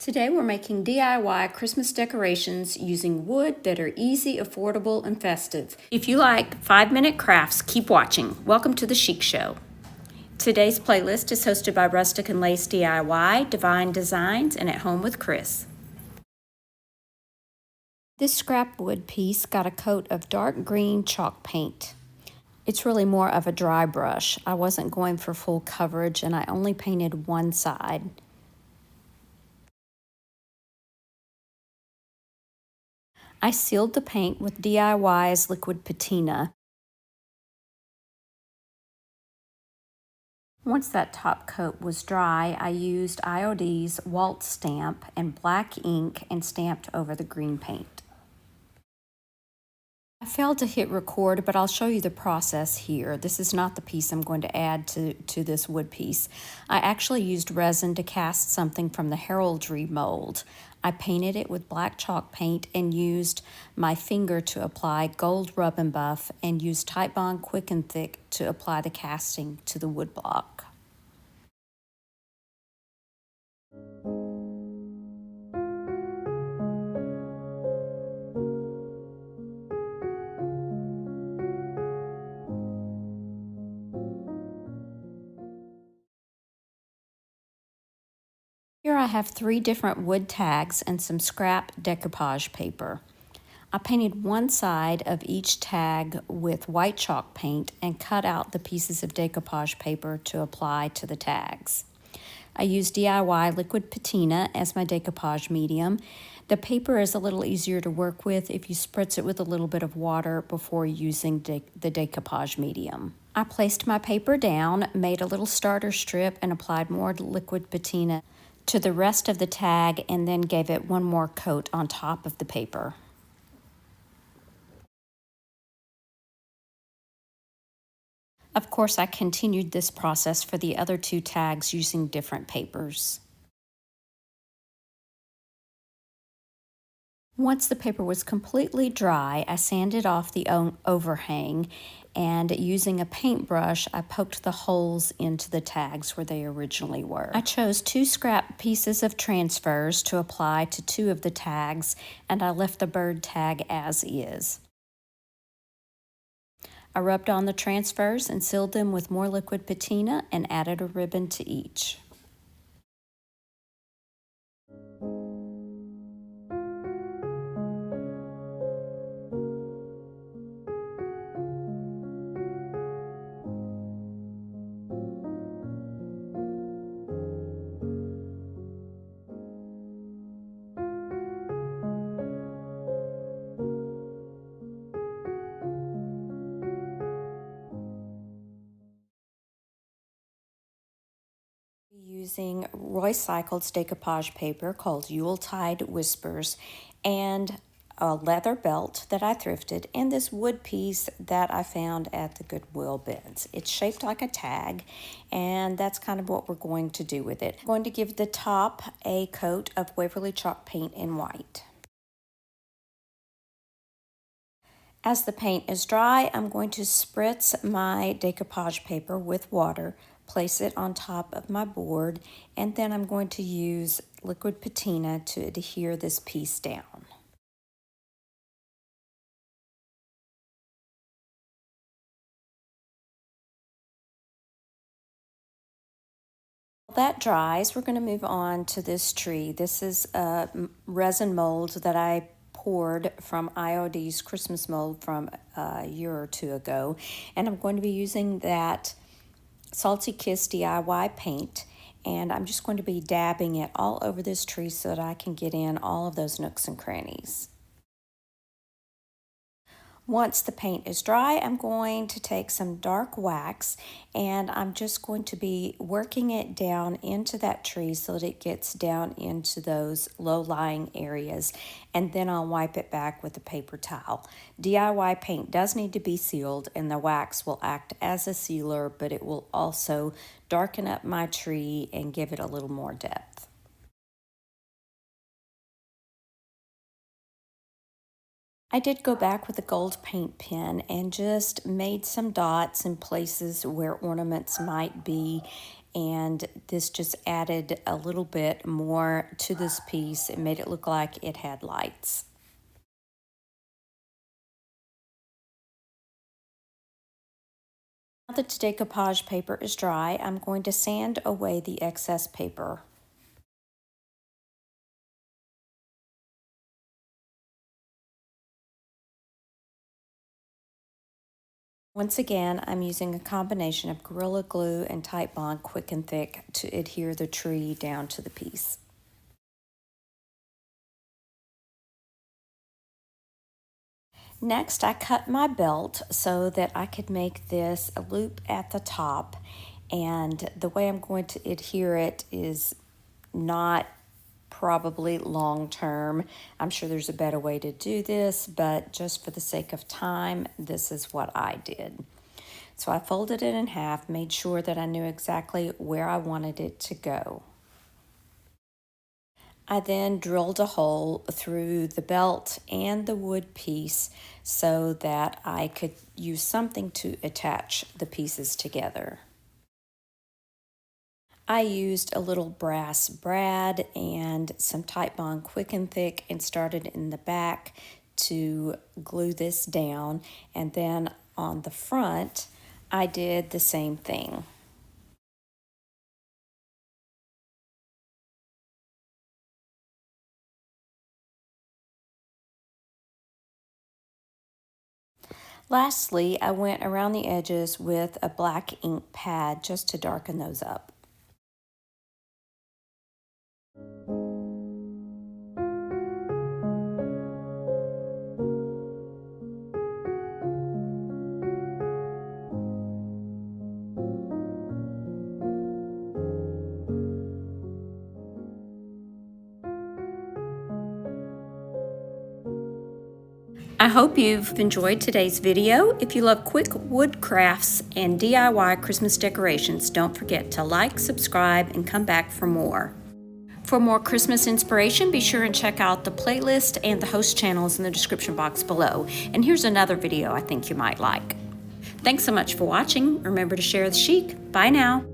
Today we're making DIY Christmas decorations using wood that are easy, affordable, and festive. If you like 5-minute crafts, keep watching. Welcome to the Chic Show. Today's playlist is hosted by Rustic and Lace DIY, Divine Designs, and At Home with Chris. This scrap wood piece got a coat of dark green chalk paint. It's really more of a dry brush. I wasn't going for full coverage and I only painted one side. I sealed the paint with DIY's liquid patina. Once that top coat was dry, I used IOD's waltz stamp and black ink and stamped over the green paint. I failed to hit record, but I'll show you the process here. This is not the piece I'm going to add to this wood piece. I actually used resin to cast something from the heraldry mold. I painted it with black chalk paint and used my finger to apply gold rub and buff and used Titebond Quick and Thick to apply the casting to the wood block. Here I have 3 different wood tags and some scrap decoupage paper. I painted one side of each tag with white chalk paint and cut out the pieces of decoupage paper to apply to the tags. I used DIY liquid patina as my decoupage medium. The paper is a little easier to work with if you spritz it with a little bit of water before using the decoupage medium. I placed my paper down, made a little starter strip, and applied more liquid patina to the rest of the tag and then gave it one more coat on top of the paper. Of course, I continued this process for the other 2 tags using different papers. Once the paper was completely dry, I sanded off the overhang, and using a paintbrush, I poked the holes into the tags where they originally were. I chose 2 scrap pieces of transfers to apply to 2 of the tags, and I left the bird tag as is. I rubbed on the transfers and sealed them with more liquid patina and added a ribbon to each. Using recycled decoupage paper called Yuletide Whispers and a leather belt that I thrifted and this wood piece that I found at the Goodwill bins. It's shaped like a tag, and that's kind of what we're going to do with it. I'm going to give the top a coat of Waverly chalk paint in white. As the paint is dry, I'm going to spritz my decoupage paper with water, place it on top of my board, and then I'm going to use liquid patina to adhere this piece down. While that dries, we're going to move on to this tree. This is a resin mold that I poured from IOD's Christmas mold from a year or 2 ago, and I'm going to be using that Salty Kiss DIY paint, and I'm just going to be dabbing it all over this tree so that I can get in all of those nooks and crannies. Once the paint is dry, I'm going to take some dark wax and I'm just going to be working it down into that tree so that it gets down into those low-lying areas, and then I'll wipe it back with a paper towel. DIY paint does need to be sealed, and the wax will act as a sealer, but it will also darken up my tree and give it a little more depth. I did go back with a gold paint pen and just made some dots in places where ornaments might be, and this just added a little bit more to this piece. It made it look like it had lights. Now that the decoupage paper is dry, I'm going to sand away the excess paper. Once again, I'm using a combination of Gorilla Glue and Titebond Quick and Thick to adhere the tree down to the piece. Next, I cut my belt so that I could make this a loop at the top, and the way I'm going to adhere it is not probably long term. I'm sure there's a better way to do this, but just for the sake of time, this is what I did. So I folded it in half, made sure that I knew exactly where I wanted it to go. I then drilled a hole through the belt and the wood piece so that I could use something to attach the pieces together. I used a little brass brad and some Titebond Quick and Thick and started in the back to glue this down, and then on the front I did the same thing. Lastly, I went around the edges with a black ink pad just to darken those up. I hope you've enjoyed today's video. If you love quick wood crafts and DIY Christmas decorations, don't forget to like, subscribe, and come back for more. For more Christmas inspiration, be sure and check out the playlist and the host channels in the description box below. And here's another video I think you might like. Thanks so much for watching. Remember to share the chic. Bye now.